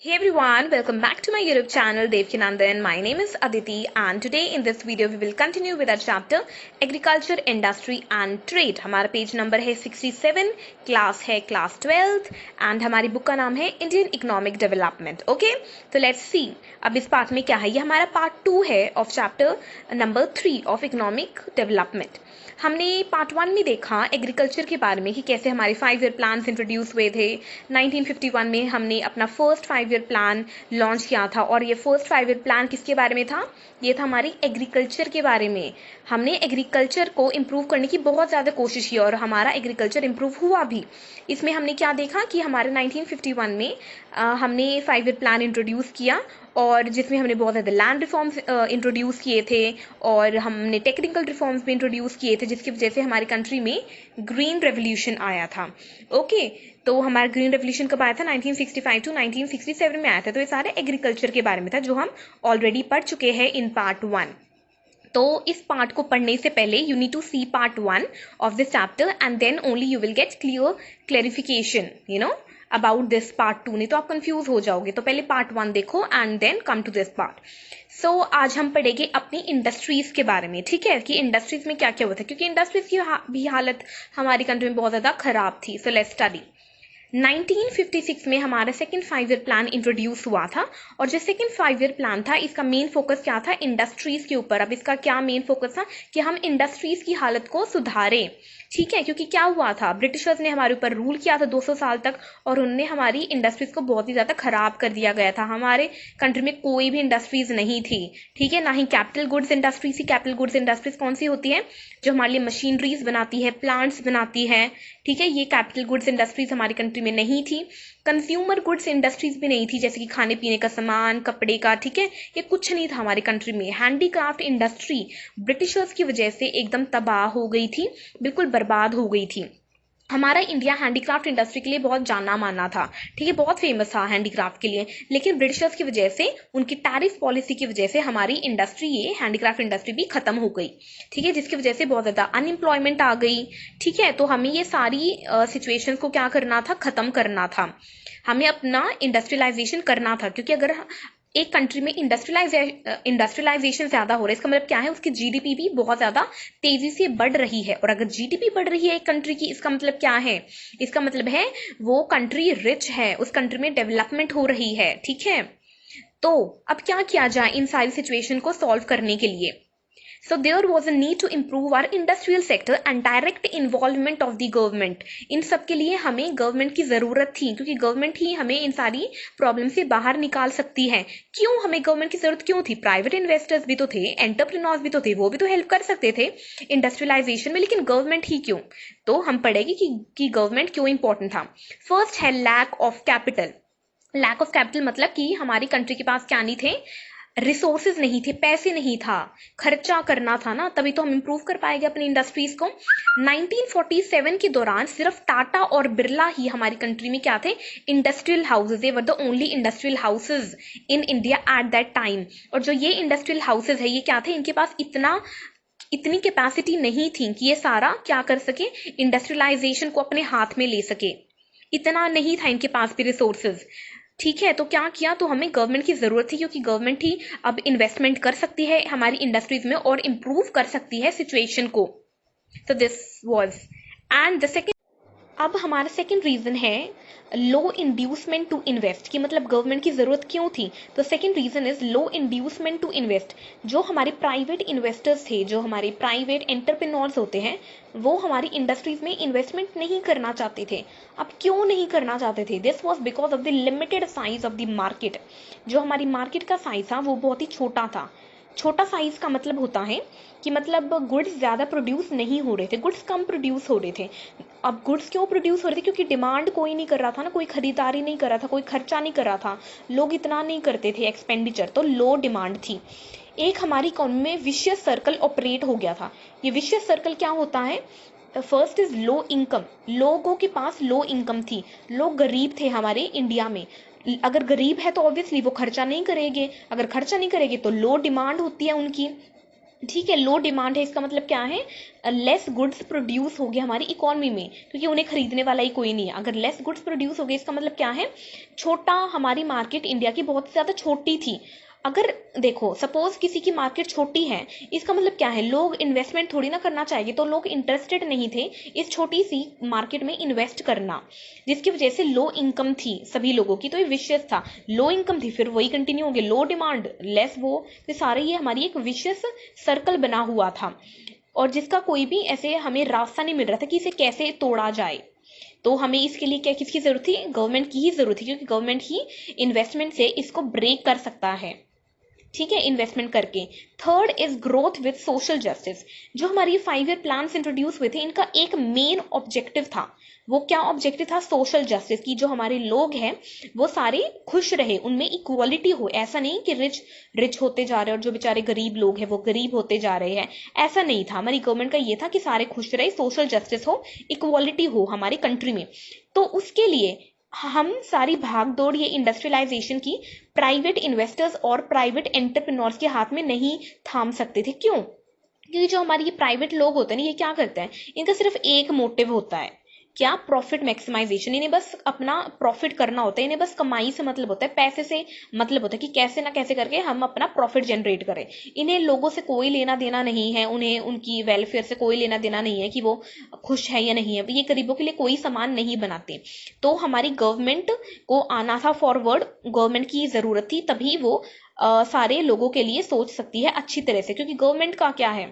Hey everyone, welcome back to my YouTube channel Devkinandan. My name is Aditi and today in this video we will continue with our chapter Agriculture, Industry and Trade. हमारा page number है 67, class है class 12th and हमारी book का नाम है Indian economic development. Okay, तो let's see अब इस पार्ट में क्या है. ये हमारा पार्ट 2 है of chapter number 3 of economic development. हमने पार्ट 1 में देखा एग्रीकल्चर के बारे में कि कैसे हमारे 5 ईयर प्लान्स इंट्रोड्यूस हुए थे. 1951 में हमने अपना फर्स्ट 5 ईयर प्लान लॉन्च किया था और ये फर्स्ट 5 ईयर प्लान किसके बारे में था? ये था हमारी एग्रीकल्चर के बारे में. हमने एग्रीकल्चर को इम्प्रूव करने की बहुत ज़्यादा कोशिश की और हमारा एग्रीकल्चर इम्प्रूव हुआ भी. इसमें हमने क्या देखा कि हमारे 1951 में हमने 5 ईयर प्लान इंट्रोड्यूस किया और जिसमें हमने बहुत ज़्यादा लैंड रिफॉर्म्स इंट्रोड्यूस किए थे और हमने टेक्निकल रिफॉर्म्स भी इंट्रोड्यूस किए थे जिसकी वजह से हमारी कंट्री में ग्रीन रेवोल्यूशन आया था. ओके, तो हमारा ग्रीन रेवोल्यूशन कब आया था? 1965 टू 1967 में आया था. तो ये सारे एग्रीकल्चर के बारे में था जो हम ऑलरेडी पढ़ चुके हैं इन पार्ट 1. तो इस पार्ट को पढ़ने से पहले you need to see part 1 of this chapter and then only you will get clarification about this part 2. नहीं तो आप कंफ्यूज हो जाओगे. तो पहले पार्ट 1 देखो and then come to this part. So आज हम पढ़ेंगे अपनी इंडस्ट्रीज के बारे में. ठीक है, कि इंडस्ट्रीज में क्या क्या होता है क्योंकि इंडस्ट्रीज की भी हालत हमारी कंट्री में बहुत ज़्यादा खराब थी. So let's study. 1956 में हमारा सेकेंड 5 ईयर प्लान इंट्रोड्यूस हुआ था और जो सेकेंड 5 ईयर प्लान था इसका मेन फोकस क्या था? इंडस्ट्रीज के ऊपर. अब इसका क्या मेन फोकस था कि हम इंडस्ट्रीज की हालत को सुधारें. ठीक है, क्योंकि क्या हुआ था, ब्रिटिशर्स ने हमारे ऊपर रूल किया था 200 साल तक और उनने हमारी इंडस्ट्रीज को बहुत ही ज़्यादा खराब कर दिया गया था. हमारे कंट्री में कोई भी इंडस्ट्रीज नहीं थी. ठीक है, ना ही कैपिटल गुड्स इंडस्ट्रीज थी. कैपिटल गुड्स इंडस्ट्रीज कौन सी होती है? जो हमारे लिए मशीनरीज बनाती है, प्लांट्स बनाती है. ठीक है, ये कैपिटल गुड्स इंडस्ट्रीज हमारी कंट्री में नहीं थी. कंज्यूमर गुड्स इंडस्ट्रीज भी नहीं थी जैसे कि खाने पीने का सामान, कपड़े का. ठीक है, ये कुछ नहीं था हमारी कंट्री में. हैंडीक्राफ्ट इंडस्ट्री ब्रिटिशर्स की वजह से एकदम तबाह हो गई थी, बिल्कुल बर्बाद हो गई थी. हमारा इंडिया हैंडीक्राफ्ट इंडस्ट्री के लिए बहुत जाना माना था. ठीक है, बहुत फेमस था हैंडीक्राफ्ट के लिए. लेकिन ब्रिटिशर्स की वजह से, उनकी टैरिफ पॉलिसी की वजह से हमारी इंडस्ट्री, ये हैंडीक्राफ्ट इंडस्ट्री भी खत्म हो गई. ठीक है, जिसकी वजह से बहुत ज़्यादा अनएम्प्लॉयमेंट आ गई. ठीक है, तो हमें ये सारी सिचुएशंस को क्या करना था? खत्म करना था. हमें अपना इंडस्ट्रियलाइजेशन करना था क्योंकि अगर एक कंट्री में इंडस्ट्रियलाइजेशन ज़्यादा हो रहा है इसका मतलब क्या है? उसकी जीडीपी भी बहुत ज़्यादा तेज़ी से बढ़ रही है. और अगर जीडीपी बढ़ रही है एक कंट्री की, इसका मतलब क्या है? इसका मतलब है वो कंट्री रिच है, उस कंट्री में डेवलपमेंट हो रही है. ठीक है, तो अब क्या किया जाए इन सारी सिचुएशन को सॉल्व करने के लिए? So there was a need to improve our industrial sector and direct involvement of the government. इन सब के लिए हमें गवर्नमेंट की ज़रूरत थी क्योंकि गवर्नमेंट ही हमें इन सारी प्रॉब्लम से बाहर निकाल सकती है. क्यों हमें गवर्नमेंट की ज़रूरत क्यों थी? प्राइवेट इन्वेस्टर्स भी तो थे, एंटरप्रेन्योर्स भी तो थे, वो भी तो हेल्प कर सकते थे इंडस्ट्रियलाइजेशन में, लेकिन गवर्नमेंट ही क्यों? तो हम पढ़ेंगे कि गवर्नमेंट क्यों इंपॉर्टेंट था. फर्स्ट है lack of capital. Lack of capital मतलब कि हमारी कंट्री के पास क्या नहीं थे? रिसोर्सेज नहीं थे, पैसे नहीं था, खर्चा करना था ना, तभी तो हम इम्प्रूव कर पाएंगे अपनी इंडस्ट्रीज को. 1947 के दौरान सिर्फ टाटा और बिरला ही हमारी कंट्री में क्या थे? Industrial houses. They were the only industrial houses in India at that time. और जो ये इंडस्ट्रियल हाउसेज है ये क्या थे? इनके पास इतनी कैपेसिटी नहीं थी कि ये सारा क्या कर सके? इंडस्ट्रियलाइजेशन को अपने हाथ में ले सके. इतना नहीं था इनके पास भी रिसोर्सेज. ठीक है, तो क्या किया? तो हमें गवर्नमेंट की ज़रूरत थी क्योंकि गवर्नमेंट ही अब इन्वेस्टमेंट कर सकती है हमारी इंडस्ट्रीज में और इम्प्रूव कर सकती है सिचुएशन को. तो this was and the second. अब हमारा सेकेंड रीज़न है लो इंड्यूसमेंट टू इन्वेस्ट. कि मतलब गवर्नमेंट की ज़रूरत क्यों थी? तो second reason is low inducement to invest. जो हमारे प्राइवेट इन्वेस्टर्स थे, जो हमारे प्राइवेट एंटरप्रेन्योर्स होते हैं, वो हमारी इंडस्ट्रीज में इन्वेस्टमेंट नहीं करना चाहते थे. अब क्यों नहीं करना चाहते थे? This was because of the limited size of the market. जो हमारी मार्केट का साइज था वो बहुत ही छोटा था. छोटा साइज का मतलब होता है कि मतलब गुड्स ज़्यादा प्रोड्यूस नहीं हो रहे थे, गुड्स कम प्रोड्यूस हो रहे थे. अब गुड्स क्यों प्रोड्यूस हो रहे थे? क्योंकि डिमांड कोई नहीं कर रहा था ना, कोई खरीदारी नहीं कर रहा था, कोई खर्चा नहीं कर रहा था, लोग इतना नहीं करते थे एक्सपेंडिचर, तो लो डिमांड थी. एक हमारी इकोनॉमी में विशियस सर्कल ऑपरेट हो गया था. ये विशियस सर्कल क्या होता है? First is low income. लोगों के पास लो इनकम थी, लोग गरीब थे हमारे इंडिया में. अगर गरीब है तो ऑब्वियसली वो खर्चा नहीं करेंगे, अगर खर्चा नहीं करेंगे तो लो डिमांड होती है उनकी. ठीक है, लो डिमांड है, इसका मतलब क्या है, लेस गुड्स प्रोड्यूस हो गया हमारी इकोनॉमी में, क्योंकि उन्हें खरीदने वाला ही कोई नहीं है। अगर लेस गुड्स प्रोड्यूस हो गए इसका मतलब क्या है, छोटा, हमारी मार्केट इंडिया की बहुत ज़्यादा छोटी थी। अगर देखो सपोज किसी की मार्केट छोटी है, इसका मतलब क्या है, लोग इन्वेस्टमेंट थोड़ी ना करना चाहिए, तो लोग इंटरेस्टेड नहीं थे इस छोटी सी मार्केट में इन्वेस्ट करना, जिसकी वजह से लो इनकम थी सभी लोगों की। तो ये विशियस था, लो इनकम थी, फिर वही कंटिन्यू हो गया, लो डिमांड लेस वो, तो सारे ये हमारी एक विशियस सर्कल बना हुआ था, और जिसका कोई भी ऐसे हमें रास्ता नहीं मिल रहा था कि इसे कैसे तोड़ा जाए। तो हमें इसके लिए क्या, किसकी जरूरत थी, गवर्नमेंट की ही जरूरत थी, क्योंकि गवर्नमेंट ही इन्वेस्टमेंट से इसको ब्रेक कर सकता है, ठीक है, इन्वेस्टमेंट करके। Third is growth with social justice. जो हमारी 5 ईयर प्लान इंट्रोड्यूस हुए थे, इनका एक मेन ऑब्जेक्टिव था, वो क्या ऑब्जेक्टिव था, सोशल जस्टिस की, जो हमारे लोग हैं वो सारे खुश रहे, उनमें इक्वालिटी हो। ऐसा नहीं कि रिच रिच होते जा रहे हैं और जो बेचारे गरीब लोग हैं वो गरीब होते जा रहे हैं, ऐसा नहीं था। हमारी गवर्नमेंट का ये था कि सारे खुश रहे, सोशल जस्टिस हो, इक्वालिटी हो हमारी कंट्री में। तो उसके लिए हम सारी भाग दौड़ ये इंडस्ट्रियलाइजेशन की प्राइवेट इन्वेस्टर्स और प्राइवेट एंटरप्रेन्योर्स के हाथ में नहीं थाम सकते थे। क्यों? क्योंकि जो हमारे ये प्राइवेट लोग होते हैं ना, ये क्या करते हैं, इनका सिर्फ एक मोटिव होता है, क्या, प्रॉफिट मैक्सिमाइजेशन। इन्हें बस अपना प्रॉफिट करना होता है, इन्हें बस कमाई से मतलब होता है, पैसे से मतलब होता है कि कैसे ना कैसे करके हम अपना प्रॉफिट जनरेट करें। इन्हें लोगों से कोई लेना देना नहीं है, उन्हें उनकी वेलफेयर से कोई लेना देना नहीं है कि वो खुश है या नहीं है, ये गरीबों के लिए कोई सामान नहीं बनाते। तो हमारी गवर्नमेंट को आना था फॉरवर्ड, गवर्नमेंट की जरूरत थी, तभी वो सारे लोगों के लिए सोच सकती है अच्छी तरह से। क्योंकि गवर्नमेंट का क्या है,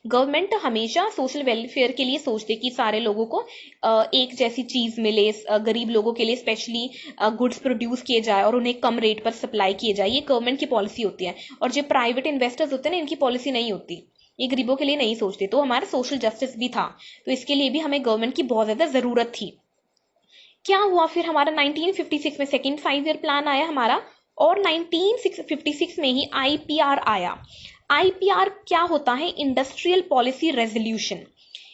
गवर्नमेंट हमेशा सोशल वेलफेयर के लिए सोचते कि सारे लोगों को एक जैसी चीज मिले, गरीब लोगों के लिए स्पेशली गुड्स प्रोड्यूस किए जाए और उन्हें कम रेट पर सप्लाई किए जाए, ये गवर्नमेंट की पॉलिसी होती है। और जो प्राइवेट इन्वेस्टर्स होते हैं ना, इनकी पॉलिसी नहीं होती, ये गरीबों के लिए नहीं सोचते। तो हमारा सोशल जस्टिस भी था, तो इसके लिए भी हमें गवर्नमेंट की बहुत ज्यादा जरूरत थी। क्या हुआ फिर, हमारा 1956 में सेकेंड 5 ईयर प्लान आया हमारा, और 1956 में ही आईपीआर आया। आईपीआर क्या होता है, industrial policy resolution.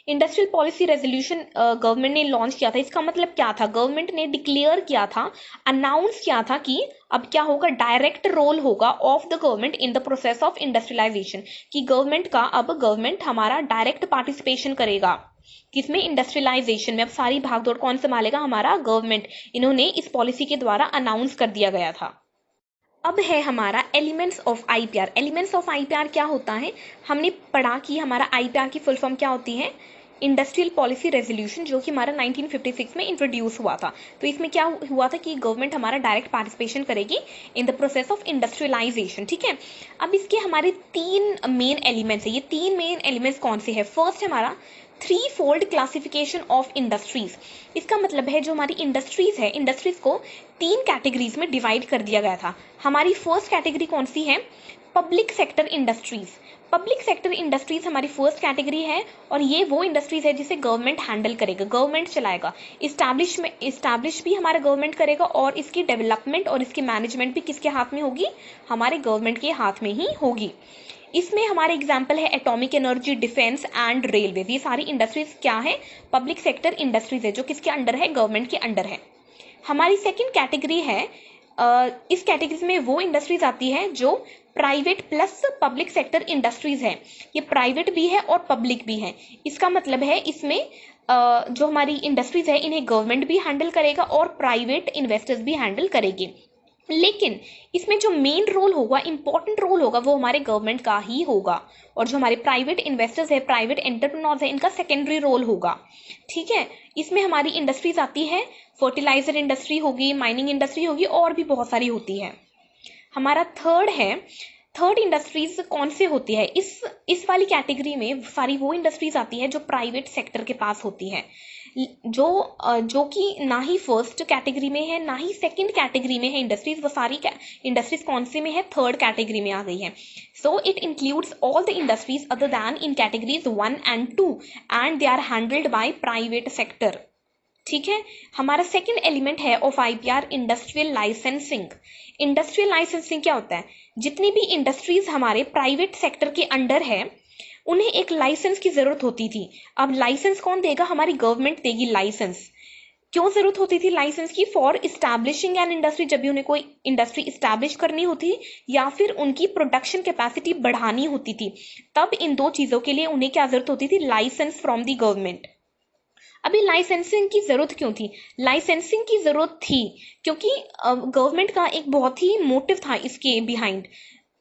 Industrial policy resolution government ने लॉन्च किया था। इसका मतलब क्या था, गवर्नमेंट ने डिक्लेयर किया था, अनाउंस किया था कि अब क्या होगा, डायरेक्ट रोल होगा of the government in the process of industrialisation, कि गवर्नमेंट का, अब गवर्नमेंट हमारा डायरेक्ट पार्टिसिपेशन करेगा किसमें, इंडस्ट्रियलाइजेशन में। अब सारी भागदौड़ कौन संभालेगा, हमारा गवर्नमेंट। इन्होंने इस पॉलिसी के द्वारा अनाउंस कर दिया गया था। अब है हमारा elements of IPR. Elements of IPR क्या होता है, हमने पढ़ा कि हमारा आईपीआर की फुल फॉर्म क्या होती है, इंडस्ट्रियल पॉलिसी रेजोल्यूशन, जो कि हमारा 1956 में इंट्रोड्यूस हुआ था। तो इसमें क्या हुआ था कि गवर्नमेंट हमारा डायरेक्ट पार्टिसिपेशन करेगी in the process of industrialisation, ठीक है। अब इसके हमारे 3 मेन एलिमेंट्स है। ये 3 मेन एलिमेंट्स कौन से हैं, फर्स्ट है हमारा 3-fold क्लासिफिकेशन ऑफ इंडस्ट्रीज। इसका मतलब है जो हमारी इंडस्ट्रीज है, इंडस्ट्रीज को 3 कैटेगरीज में डिवाइड कर दिया गया था। हमारी फर्स्ट कैटेगरी कौन सी है, public sector industries. Public sector industries हमारी फर्स्ट कैटेगरी है, और ये वो इंडस्ट्रीज है जिसे गवर्नमेंट हैंडल करेगा, गवर्नमेंट चलाएगा। इस्टेब्लिश भी हमारा गवर्नमेंट करेगा, और इसकी डेवलपमेंट और इसकी मैनेजमेंट भी किसके हाथ में होगी, हमारे गवर्नमेंट के हाथ में ही होगी। इसमें हमारे एग्जाम्पल है atomic energy, defence and railways. ये सारी इंडस्ट्रीज क्या है, पब्लिक सेक्टर इंडस्ट्रीज है, जो किसके अंडर है, गवर्नमेंट के अंडर है। हमारी सेकंड कैटेगरी है, इस कैटेगरी में वो इंडस्ट्रीज आती है जो private plus public sector industries है। ये प्राइवेट भी है और पब्लिक भी है। इसका मतलब है इसमें जो हमारी इंडस्ट्रीज है इन्हें गवर्नमेंट भी हैंडल करेगा और प्राइवेट इन्वेस्टर्स भी हैंडल करेंगे। लेकिन इसमें जो मेन रोल होगा, इंपॉर्टेंट रोल होगा, वो हमारे गवर्नमेंट का ही होगा, और जो हमारे प्राइवेट इन्वेस्टर्स है, प्राइवेट एंटरप्रेन्योर्स है, इनका सेकेंडरी रोल होगा, ठीक है। इसमें हमारी इंडस्ट्रीज आती है, फर्टिलाइजर इंडस्ट्री होगी, माइनिंग इंडस्ट्री होगी, और भी बहुत सारी होती है। हमारा थर्ड इंडस्ट्रीज कौन से होती है, इस वाली कैटेगरी में सारी वो इंडस्ट्रीज आती है जो प्राइवेट सेक्टर के पास होती है, जो कि ना ही फर्स्ट कैटेगरी में है ना ही सेकंड कैटेगरी में है इंडस्ट्रीज। वो सारी इंडस्ट्रीज कौन से में है, थर्ड कैटेगरी में आ गई है। So it includes all the industries other than in categories 1 and 2 and they are handled by private sector, ठीक है। हमारा सेकंड एलिमेंट है of IPR, industrial licensing. Industrial licensing क्या होता है, जितनी भी इंडस्ट्रीज हमारे प्राइवेट सेक्टर के अंडर है उन्हें एक लाइसेंस की जरूरत होती थी। अब लाइसेंस कौन देगा, हमारी गवर्नमेंट देगी लाइसेंस। क्यों जरूरत होती थी लाइसेंस की? फॉर इस्टेब्लिशिंग एन इंडस्ट्री, जब भी उन्हें कोई इंडस्ट्री इस्टेब्लिश करनी होती या फिर उनकी प्रोडक्शन कैपेसिटी बढ़ानी होती थी, तब इन दो चीजों के लिए उन्हें क्या जरूरत होती थी? Licence from the government. अभी लाइसेंसिंग की जरूरत क्यों थी? लाइसेंसिंग की जरूरत थी क्योंकि गवर्नमेंट का एक बहुत ही मोटिव था इसके behind.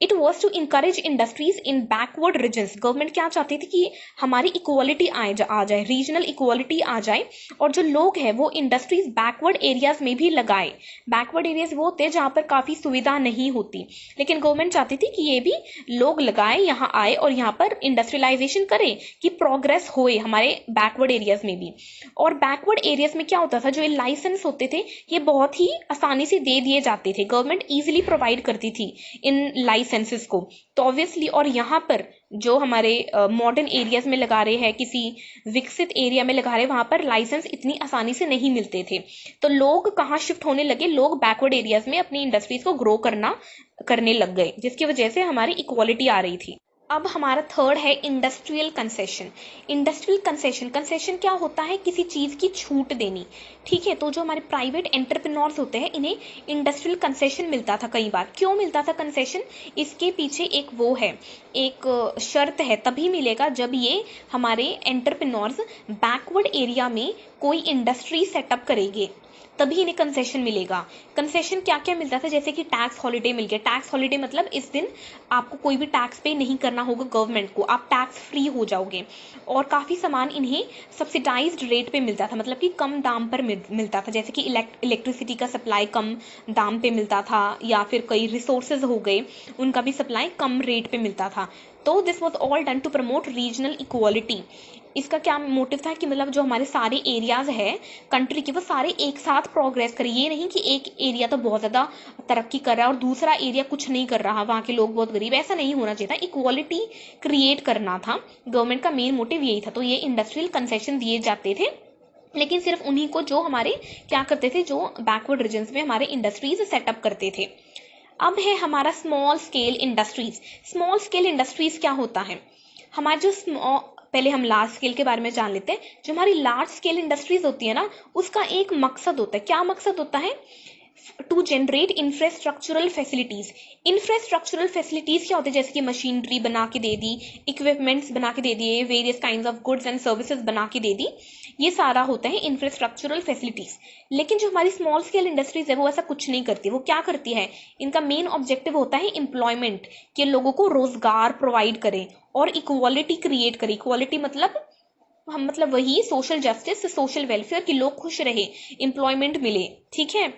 It was to encourage industries in backward regions. Government क्या चाहती थी कि हमारी इक्वालिटी आ जाए, रीजनल इक्वालिटी आ जाए, और जो लोग हैं वो इंडस्ट्रीज बैकवर्ड एरियाज में भी लगाए। बैकवर्ड एरियाज वो होते हैं जहाँ पर काफ़ी सुविधा नहीं होती, लेकिन गवर्नमेंट चाहती थी कि ये भी लोग लगाए, यहाँ आए और यहाँ पर इंडस्ट्रियलाइजेशन करे, कि प्रोग्रेस होए हमारे बैकवर्ड एरियाज में भी। और बैकवर्ड एरियाज में क्या होता था, जो ये लाइसेंस होते थे ये बहुत ही आसानी से दे दिए जाते थे, गवर्नमेंट ईजिली प्रोवाइड करती थी इन लाइसेंसेस को। तो ऑब्वियसली, और यहाँ पर जो हमारे मॉडर्न एरियाज में लगा रहे हैं, किसी विकसित एरिया में लगा रहे हैं, वहां पर लाइसेंस इतनी आसानी से नहीं मिलते थे। तो लोग कहाँ शिफ्ट होने लगे? लोग बैकवर्ड एरियाज में अपनी इंडस्ट्रीज को ग्रो करने लग गए, जिसकी वजह से हमारी इक्वालिटी आ रही थी। अब हमारा थर्ड है industrial concession. Industrial concession, concession क्या होता है? किसी चीज की छूट देनी। ठीक है, तो जो हमारे प्राइवेट एंटरप्रेन्योर्स होते हैं इन्हें इंडस्ट्रियल कंसेशन मिलता था कई बार। क्यों मिलता था कंसेशन? इसके पीछे एक वो है, एक शर्त है, तभी मिलेगा जब ये हमारे एंटरप्रेन्योर्स बैकवर्ड एरिया में कोई इंडस्ट्री सेटअप करेंगे, तभी इन्हें कंसेशन मिलेगा। कंसेशन क्या क्या मिलता था? जैसे कि टैक्स हॉलिडे मिल गया। टैक्स हॉलिडे मतलब इस दिन आपको कोई भी टैक्स पे नहीं करना होगा गवर्नमेंट को, आप टैक्स फ्री हो जाओगे। और काफ़ी सामान इन्हें सब्सिडाइज्ड रेट पे मिलता था, मतलब कि कम दाम पर मिलता था। जैसे कि इलेक्ट्रिसिटी का सप्लाई कम दाम पे मिलता था, या फिर कई रिसोर्सेज हो गए उनका भी सप्लाई कम रेट पे मिलता था। तो this was all done to promote regional equality. इसका क्या मोटिव था कि मतलब जो हमारे सारे एरियाज है कंट्री के, वो सारे एक साथ प्रोग्रेस करें। ये नहीं कि एक एरिया तो बहुत ज़्यादा तरक्की कर रहा है और दूसरा एरिया कुछ नहीं कर रहा, वहाँ के लोग बहुत गरीब, ऐसा नहीं होना चाहिए था। इक्वालिटी क्रिएट करना था गवर्नमेंट का मेन मोटिव, यही था। तो ये इंडस्ट्रियल कंसेशन दिए जाते थे, लेकिन सिर्फ उन्हीं को जो हमारे क्या करते थे, जो बैकवर्ड रीजन्स में हमारे इंडस्ट्रीज सेटअप करते थे। अब है हमारा small scale industries. Small scale industries क्या होता है? हमारे जो पहले हम लार्ज स्केल के बारे में जान लेते हैं। जो हमारी लार्ज स्केल इंडस्ट्रीज होती है ना, उसका एक मकसद होता है। क्या मकसद होता है? To generate infrastructural facilities. Infrastructural facilities क्या होते हैं? जैसे कि मशीनरी बना के दे दी, इक्विपमेंट्स बना के दे दिए, various kinds of goods and services बना के दे दी, ये सारा होता है इंफ्रास्ट्रक्चरल फैसिलिटीज। लेकिन जो हमारी स्मॉल स्केल इंडस्ट्रीज है वो ऐसा कुछ नहीं करती। वो क्या करती है? इनका मेन ऑब्जेक्टिव होता है एम्प्लॉयमेंट, कि लोगों को रोजगार प्रोवाइड करें और इक्वालिटी क्रिएट करें। इक्वालिटी मतलब हम मतलब वही सोशल जस्टिस, सोशल वेलफेयर, कि लोग खुश रहे, एम्प्लॉयमेंट मिले। ठीक है,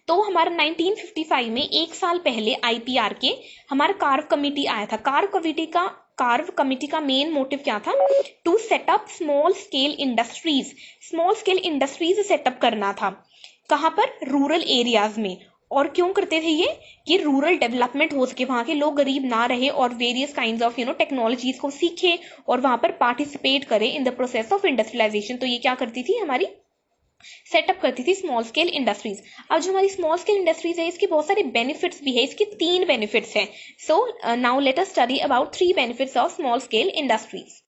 तो हमारा 1955 में, एक साल पहले आईपीआर के हमारा कार्व कमेटी आया था। कार्व कमेटी का मेन मोटिव क्या था? To set up small scale industries. Small scale industries set up करना था। कहाँ पर? रूरल एरियाज में। और क्यों करते थे ये? कि रूरल डेवलपमेंट हो सके, वहाँ के लोग गरीब ना रहे और वेरियस काइंड्स ऑफ टेक्नोलॉजीज को सीखे और वहाँ पर पार्टिसिपेट करें in the process of industrialisation. तो ये क्या करती थी? हमारी सेटअप करती थी स्मॉल स्केल इंडस्ट्रीज। अब जो हमारी स्मॉल स्केल इंडस्ट्रीज है इसके बहुत सारे बेनिफिट्स भी है। इसके 3 बेनिफिट्स हैं। So now let us study about 3 benefits of small scale industries.